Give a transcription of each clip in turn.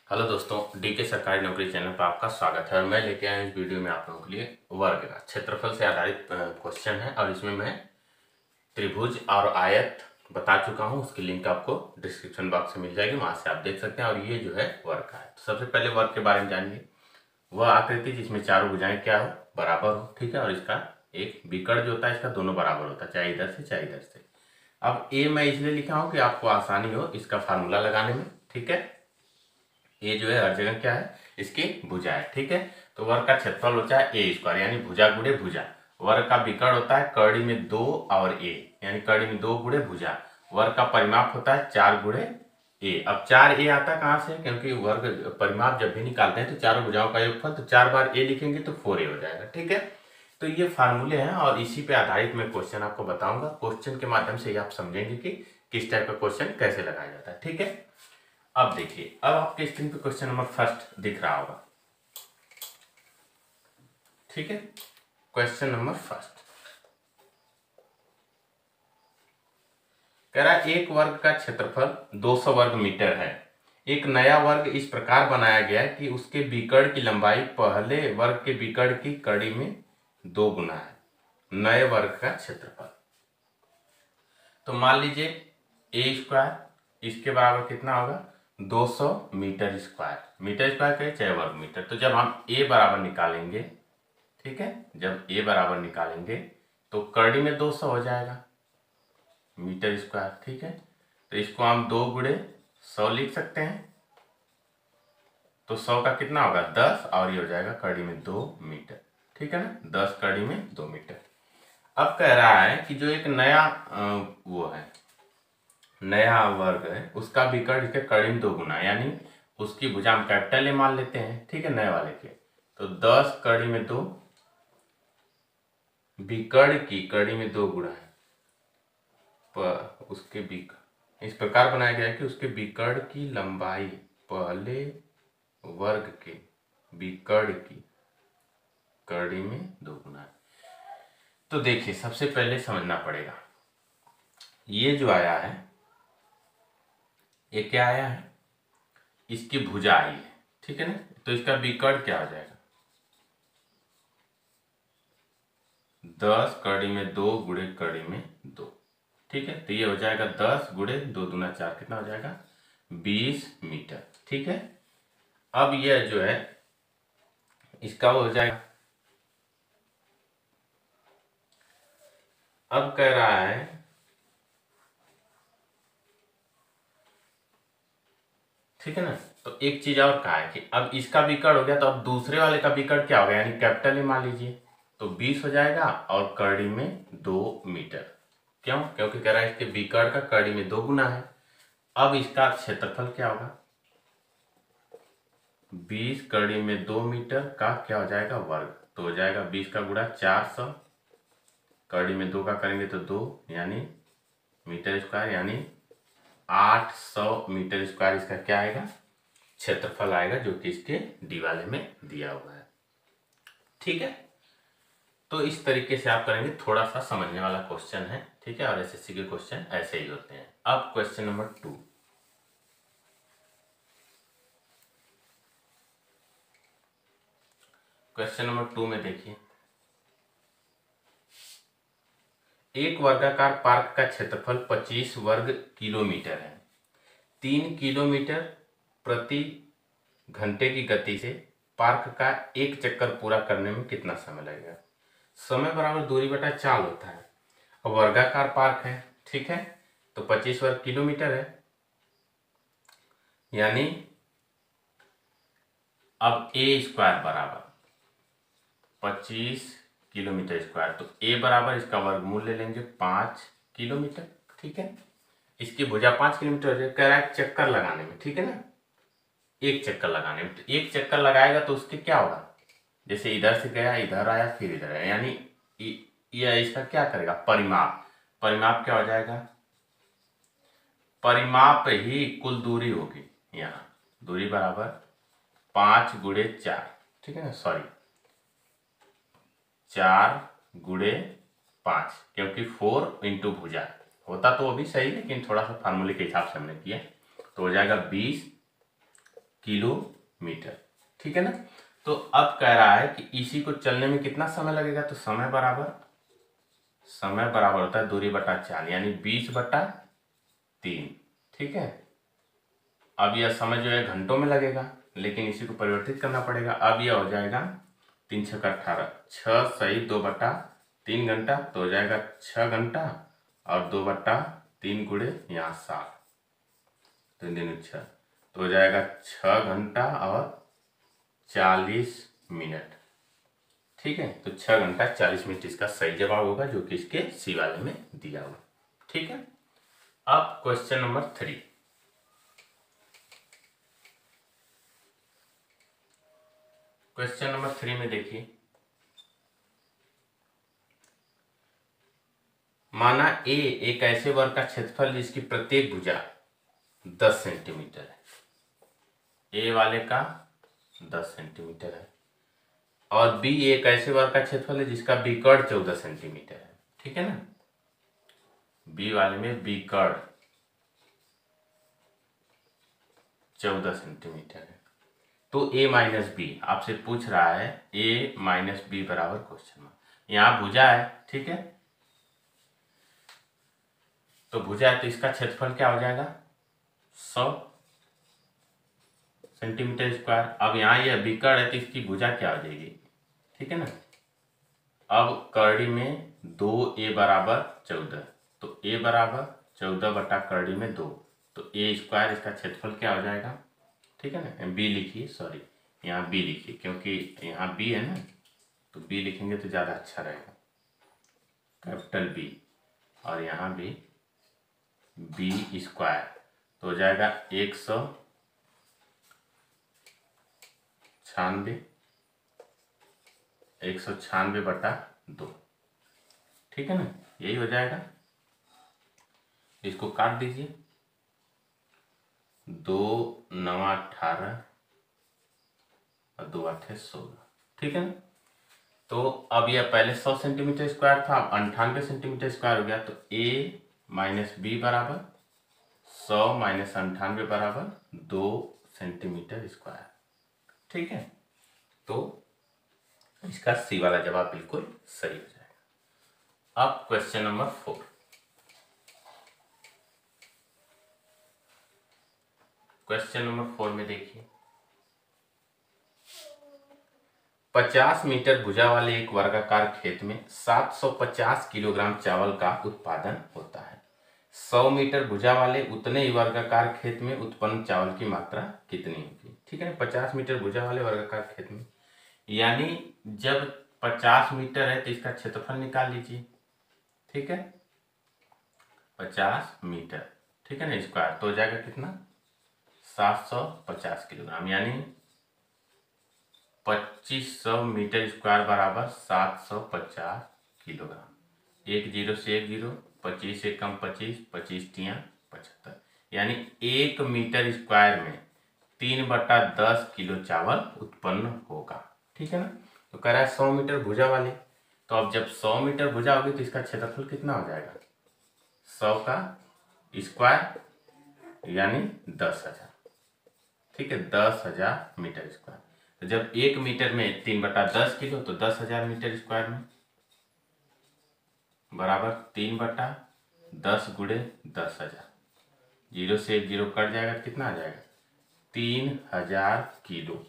Hello दोस्तों, DK सरकारी नौकरी चैनल पर आपका स्वागत है और मैं लेके आया इस वीडियो में आप लोगों के लिए वर्ग का क्षेत्रफल से आधारित क्वेश्चन है। और इसमें मैं त्रिभुज और आयत बता चुका हूं, उसकी लिंक आपको डिस्क्रिप्शन बॉक्स में मिल जाएगी, वहां से आप देख सकते हैं। और ये जो है वर्ग का है। तो सबसे पहले वर्ग के बारे में जानिए। वह आकृति जिसमें चारों भुजाएं क्या हो, बराबर हो, ठीक है। और इसका एक विकर्ण जो होता है, इसका दोनों बराबर होता है, चाहे इधर से चाहे इधर से। अब ए मैं इसलिए लिखा हूं कि आपको आसानी हो इसका फार्मूला लगाने में, ठीक है। ये जो है हर जगह क्या है, इसकी भुजा है, ठीक है। तो वर्ग का क्षेत्रफल होता है ए स्क्वायर, यानी भुजा गुणे भुजा। वर्ग का विकर्ण होता है कड़ी में 2 और ए, यानी कड़ी में 2 गुणे भुजा। वर्ग का परिमाप होता है 4 गुणे ए। अब 4 ए आता कहाँ से, क्योंकि वर्ग परिमाप जब भी निकालते हैं तो चारों भुजाओं का योगफल, तो 4 बार ए लिखेंगे तो 4 ए हो जाएगा, ठीक है। तो ये फार्मूले हैं और इसी पे आधारित मैं क्वेश्चन आपको बताऊंगा। क्वेश्चन के माध्यम से आप समझेंगे कि किस टाइप का क्वेश्चन कैसे लगाया जाता है, ठीक है। अब देखिए, अब आपके स्क्रीन पे क्वेश्चन नंबर फर्स्ट दिख रहा होगा, ठीक है। क्वेश्चन नंबर फर्स्ट कह रहा है एक वर्ग का क्षेत्रफल 200 वर्ग मीटर है। एक नया वर्ग इस प्रकार बनाया गया है कि उसके विकर्ण की लंबाई पहले वर्ग के विकर्ण की कड़ी में 2 गुना है। नए वर्ग का क्षेत्रफल, तो मान लीजिए ए स्क्वायर इसके बराबर कितना होगा, 200 मीटर स्क्वायर। मीटर स्क्वायर कहे चाहे वर्ग मीटर। तो जब हम ए बराबर निकालेंगे, ठीक है, जब ए बराबर निकालेंगे तो कड़ी में 200 हो जाएगा मीटर स्क्वायर, ठीक है। तो इसको हम 2 गुणे 100 लिख सकते हैं। तो 100 का कितना होगा 10, और ये हो जाएगा कड़ी में 2 मीटर, ठीक है ना। 10 कड़ी में 2 मीटर। अब कह रहा है कि जो एक नया वो है, नया वर्ग है, उसका विकर्ण इसके कड़ी में 2 गुना, यानी उसकी भुजा हम कैपिटल ए मान लेते हैं, ठीक है, नए वाले के। तो 10 कड़ी में 2, विकर्ण की कड़ी में 2 गुणा है पर उसके विकर्ण इस प्रकार बनाया गया है कि उसके विकर्ण की लंबाई पहले वर्ग के विकर्ण की कड़ी में 2 गुना है। तो देखिए, सबसे पहले समझना पड़ेगा, ये जो आया है ये क्या आया है, इसकी भुजा आई है, ठीक है ना। तो इसका विकर्ण क्या हो जाएगा, 10 कड़ी में 2 गुणे कड़ी में 2, ठीक है। तो ये हो जाएगा 10 गुणे 2 दूना 4, कितना हो जाएगा 20 मीटर, ठीक है। अब यह जो है इसका हो जाएगा, अब कह रहा है ठीक है ना। तो एक चीज और कहा है कि अब इसका विकर्ण हो गया, तो अब दूसरे वाले का विकर्ण क्या हो गया, यानी कैपिटल ए मान लीजिए, तो 20 हो जाएगा और कड़ी में 2 मीटर। क्यों, क्योंकि कह रहा है इसके विकर्ण का कड़ी में 2 गुना है। अब इसका क्षेत्रफल क्या होगा, 20 कड़ी में 2 मीटर का क्या हो जाएगा वर्ग, तो हो जाएगा 20 का गुणा 400, कड़ी में 2 का करेंगे तो 2, यानी मीटर स्क्वायर, यानी 800 मीटर स्क्वायर इसका क्या आएगा, क्षेत्रफल आएगा, जो कि इसके डी वाले में दिया हुआ है, ठीक है। तो इस तरीके से आप करेंगे, थोड़ा सा समझने वाला क्वेश्चन है, ठीक है। और एसएससी के क्वेश्चन ऐसे ही होते हैं। अब क्वेश्चन नंबर 2, क्वेश्चन नंबर 2 में देखिए, एक वर्गाकार पार्क का क्षेत्रफल 25 वर्ग किलोमीटर है। 3 किलोमीटर प्रति घंटे की गति से पार्क का एक चक्कर पूरा करने में कितना समय लगेगा। समय बराबर दूरी बटा चाल होता है। अब वर्गाकार पार्क है, ठीक है, तो 25 वर्ग किलोमीटर है, यानी अब ए स्क्वायर बराबर 25 किलोमीटर स्क्वायर, तो ए बराबर इसका वर्गमूल ले लेंगे 5 किलोमीटर, ठीक है। इसकी भुजा 5 किलोमीटर है, कह रहा है चक्कर लगाने में, ठीक है ना, एक चक्कर लगाने में। तो एक चक्कर लगाएगा तो उसके क्या होगा, जैसे इधर से गया इधर आया फिर इधर आया, यानी यह इसका क्या करेगा, परिमाप। परिमाप क्या हो जाएगा, परिमाप ही कुल दूरी होगी, यहाँ दूरी बराबर 5 गुणे 4, ठीक है ना, सॉरी 4 गुणे 5, क्योंकि 4 इंटू भुजा होता तो वो भी सही, लेकिन थोड़ा सा फार्मूले के हिसाब से हमने किया। तो हो जाएगा 20 किलोमीटर। ठीक है ना। तो अब कह रहा है कि इसी को चलने में कितना समय लगेगा, तो समय बराबर होता है दूरी बटा 4 यानी 20/3। ठीक है। अब यह समय जो है घंटों में लगेगा, लेकिन इसी को परिवर्तित करना पड़ेगा। अब यह हो जाएगा 3 छक्का 18, 6 सही 2/3 घंटा, तो हो जाएगा 6 घंटा, और 2/3 गुणे यहाँ 7, 3 दिन 6, तो हो जाएगा 6 घंटा और 40 मिनट। ठीक है। तो 6 घंटा 40 मिनट इसका सही जवाब होगा, जो कि इसके सी वाले में दिया हुआ। ठीक है। अब क्वेश्चन नंबर 3। क्वेश्चन नंबर 3 में देखिए, माना ए एक ऐसे वर्ग का क्षेत्रफल जिसकी प्रत्येक भुजा 10 सेंटीमीटर है। ए वाले का 10 सेंटीमीटर है, और बी एक ऐसे वर्ग का क्षेत्रफल है जिसका विकर्ण 14 सेंटीमीटर है। ठीक है ना। बी वाले में विकर्ण 14 सेंटीमीटर है। तो ए माइनस बी आपसे पूछ रहा है, ए माइनस बी बराबर क्वेश्चन मार्क। यहां भुजा है। ठीक है। तो भुजा है तो इसका क्षेत्रफल क्या हो जाएगा, 100 सेंटीमीटर स्क्वायर। अब यहाँ यह विकर्ण है तो इसकी भुजा क्या हो जाएगी। ठीक है ना। अब करड़ी में 2a बराबर 14, तो a बराबर 14 बटा करड़ी में 2, तो a स्क्वायर इसका क्षेत्रफल क्या हो जाएगा। ठीक है ना। b लिखिए, सॉरी यहाँ b लिखिए, क्योंकि यहाँ b है ना, तो b लिखेंगे तो ज़्यादा अच्छा रहेगा, कैपिटल B, और यहाँ भी b स्क्वायर, तो हो जाएगा 196 बटा 2। ठीक है ना। यही हो जाएगा। इसको काट दीजिए, 2 9 18 और 2 8 16। ठीक है ना। तो अब यह पहले 100 सेंटीमीटर स्क्वायर था, अब 98 सेंटीमीटर स्क्वायर हो गया, तो a माइनस बी बराबर 100 माइनस 98 बराबर 2 सेंटीमीटर स्क्वायर। ठीक है। तो इसका सी वाला जवाब बिल्कुल सही हो जाएगा। अब क्वेश्चन नंबर 4। क्वेश्चन नंबर 4 में देखिए, 50 मीटर भुजा वाले एक वर्गाकार खेत में 750 किलोग्राम चावल का उत्पादन होता है। 100 मीटर भुजा वाले उतने ही वर्गाकार खेत में उत्पन्न चावल की मात्रा कितनी होगी। ठीक है। 50 मीटर भुजा वाले वर्गाकार खेत में, यानी जब 50 मीटर है तो इसका क्षेत्रफल निकाल लीजिए। ठीक है। 50 मीटर, ठीक है ना, स्क्वायर, तो हो जाएगा कितना, 750 किलोग्राम, यानी 2500 मीटर स्क्वायर बराबर 750 किलोग्राम। 1 0 से 1 0, 25 से कम 25, 25 तियां 75, यानी 1 मीटर स्क्वायर में 3/10 किलो चावल उत्पन्न होगा। ठीक है ना। तो कह रहा है 100 मीटर भुजा वाले, तो अब जब 100 मीटर भुजा होगी तो इसका क्षेत्रफल कितना हो जाएगा, 100 का स्क्वायर यानी 10,000। ठीक है। 10,000 मीटर स्क्वायर। तो जब 1 मीटर में 3/10 किलो, तो 10,000 मीटर स्क्वायर में बराबर 3/10 गुणे 10,000। 0 से 1 0 कट जाएगा, कितना आ जाएगा, 3,000 किलो,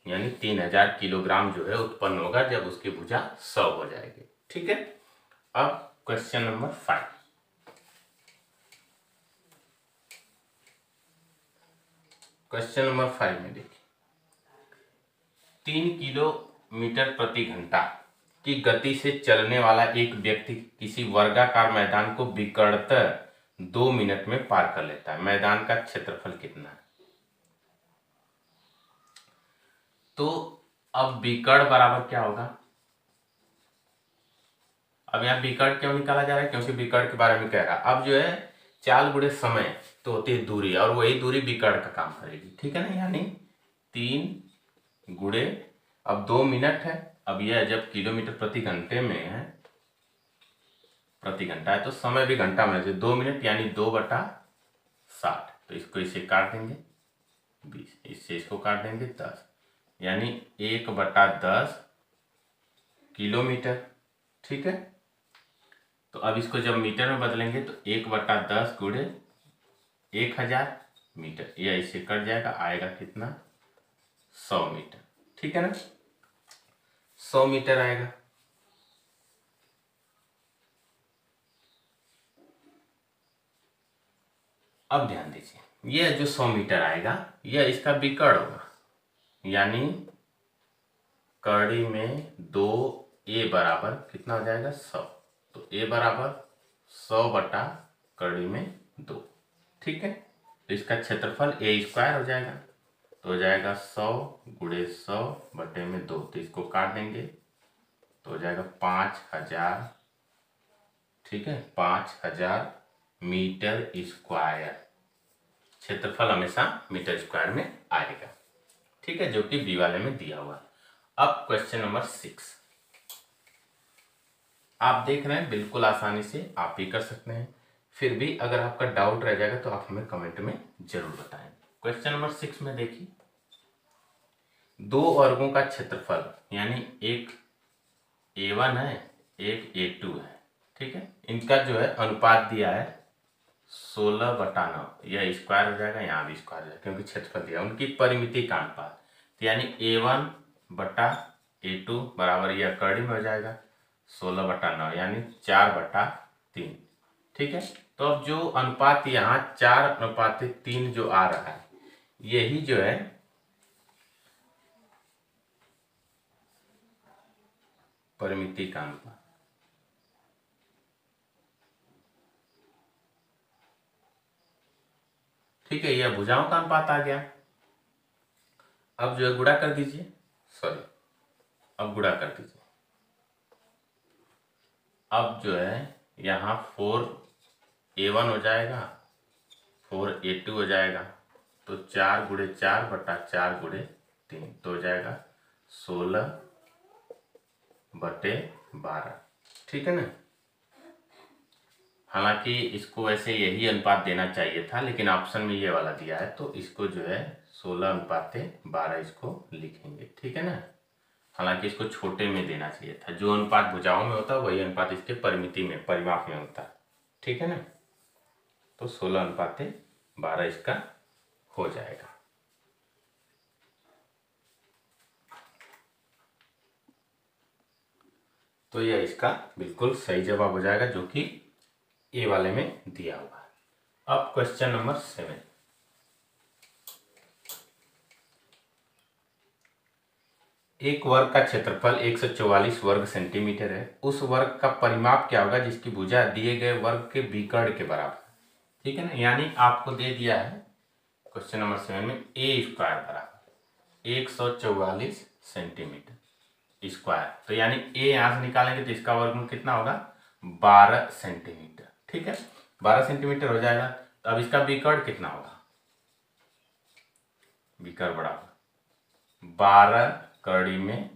यानी 3,000 किलोग्राम जो है उत्पन्न होगा जब उसकी भुजा 100 हो जाएगी। ठीक है। अब क्वेश्चन नंबर 5। क्वेश्चन नंबर 5 में देखिए, 3 किलोमीटर प्रति घंटा की गति से चलने वाला एक व्यक्ति किसी वर्गाकार मैदान को विकर्णतः 2 मिनट में पार कर लेता है। मैदान का क्षेत्रफल कितना है। तो अब विकर्ण बराबर क्या होगा, अब यहाँ विकर्ण क्यों निकाला जा रहा है, क्योंकि विकर्ण के बारे में कह रहा है। अब जो है चाल गुणे समय तो होती है दूरी, और वही दूरी विकर्ण का काम करेगी। ठीक है ना। यानी 3 गुणे, अब 2 मिनट है, अब यह जब किलोमीटर प्रति घंटे में है, प्रति घंटा है, तो समय भी घंटा में, 2 मिनट यानी 2/60, तो इसको इसे काट देंगे, 20, इससे इसको काट देंगे 10, यानी 1/10 किलोमीटर। ठीक है, तो अब इसको जब मीटर में बदलेंगे तो 1/10 गुणे 1000 मीटर, यह इससे कट जाएगा, आएगा कितना 100 मीटर। ठीक है ना, 100 मीटर आएगा। अब ध्यान दीजिए, यह जो 100 मीटर आएगा यह इसका विकर्ण होगा, यानी कड़ी में 2, ए बराबर कितना हो जाएगा 100, तो ए बराबर 100 / कड़ी में 2। ठीक है, तो इसका क्षेत्रफल a² हो जाएगा, तो हो जाएगा 100 × 100 / 2, तो इसको काट देंगे तो हो जाएगा 5000। ठीक है, 5000 मीटर स्क्वायर, क्षेत्रफल हमेशा मीटर स्क्वायर में आएगा। ठीक है, जो कि बी वाले में दिया हुआ। अब क्वेश्चन नंबर 6 आप देख रहे हैं, बिल्कुल आसानी से आप भी कर सकते हैं। फिर भी अगर आपका डाउट रह जाएगा तो आप हमें कमेंट में जरूर बताएं। क्वेश्चन नंबर 6 में देखिए, 2 वर्गों का क्षेत्रफल, यानी एक A1 है एक A2 है। ठीक है, इनका जो है अनुपात दिया है 16/9, यह स्क्वायर हो जाएगा, यहाँ भी स्क्वायर हो जाएगा क्योंकि क्षेत्रफल दिया, उनकी परिमिति का अनुपात, तो यानी A1/A2 बराबर, यह कड़ी में हो जाएगा 16/9, यानी 4/3। ठीक है, तो अब जो अनुपात यहाँ 4/3 जो आ रहा है, यही जो है परिमिति का अनुपात। ठीक है, यह भुजाओं का अनुपात आ गया। अब जो है गुणा कर दीजिए, अब गुणा कर दीजिए। अब जो है यहाँ 4A1 हो जाएगा, 4A2 हो जाएगा, तो 4 × 4 / 4 × 3, तो हो जाएगा 16/12। ठीक है ना, हालांकि इसको वैसे यही अनुपात देना चाहिए था, लेकिन ऑप्शन में ये वाला दिया है, तो इसको जो है 16/12 इसको लिखेंगे। ठीक है ना, हालांकि इसको छोटे में देना चाहिए था, जो अनुपात भुजाओं में होता है वही अनुपात इसके परिमिति में, परिमाप में होता है। ठीक है ना, तो 16/12 इसका हो जाएगा। तो यह इसका बिल्कुल सही जवाब हो जाएगा, जो कि ए वाले में दिया हुआ है। अब क्वेश्चन नंबर 7, एक वर्ग का क्षेत्रफल 144 वर्ग सेंटीमीटर है, उस वर्ग का परिमाप क्या होगा जिसकी भुजा दिए गए वर्ग के विकर्ण के बराबर। ठीक है ना, यानी आपको दे दिया है क्वेश्चन नंबर 7 में A² बराबर 144 सेंटीमीटर स्क्वायर, तो यानी ए यहां से निकालेंगे तो इसका वर्गमूल कितना होगा 12 सेंटीमीटर। ठीक है, 12 सेंटीमीटर हो जाएगा। तो अब इसका विकर्ण कितना होगा, विकर्ण बराबर 12 कड़ी में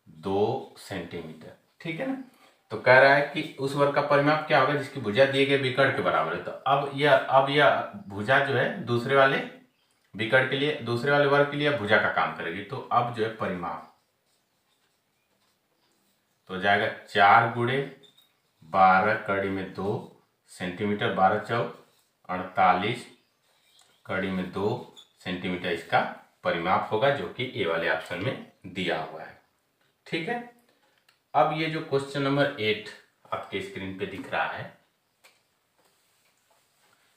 2 सेंटीमीटर। ठीक है ना, तो कह रहा है कि उस वर्ग का परिमाप क्या होगा जिसकी भुजा दिए गए विकर्ण के बराबर है। तो अब यह भुजा जो है दूसरे वाले विकर्ण के लिए, दूसरे वाले वर्ग के लिए भुजा का काम करेगी। तो अब जो है परिमाप तो हो जाएगा 4 × 12 कड़ी में 2 सेंटीमीटर, 12 × 4 48 कड़ी में 2 सेंटीमीटर इसका परिमाप होगा, जो कि ए वाले ऑप्शन में दिया हुआ है। ठीक है, अब ये जो क्वेश्चन नंबर 8 आपके स्क्रीन पे दिख रहा है,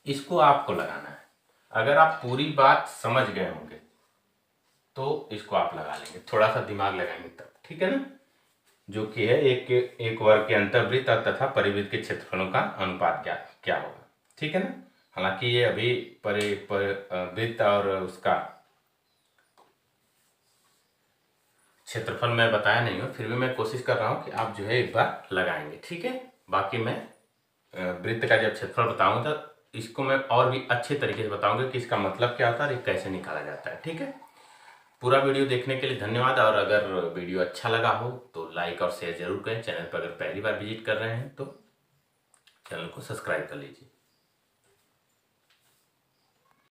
इसको आपको लगाना है। अगर आप पूरी बात समझ गए होंगे तो इसको आप लगा लेंगे, थोड़ा सा दिमाग लगाएंगे तब। ठीक है ना, जो कि है एक वर्ग के अंतर्वृत्त तथा परिवृत्त के क्षेत्रफलों का अनुपात क्या होगा। ठीक है ना, हालांकि ये अभी वृत्त और उसका क्षेत्रफल मैं बताया नहीं हूँ, फिर भी मैं कोशिश कर रहा हूँ कि आप जो है एक बार लगाएंगे। ठीक है, बाकी मैं वृत्त का जब क्षेत्रफल बताऊंगा तो इसको मैं और भी अच्छे तरीके से बताऊंगा कि इसका मतलब क्या होता है और कैसे निकाला जाता है। ठीक है, पूरा वीडियो देखने के लिए धन्यवाद, और अगर वीडियो अच्छा लगा हो तो लाइक और शेयर जरूर करें। चैनल पर अगर पहली बार विजिट कर रहे हैं तो चैनल को सब्सक्राइब कर लीजिए।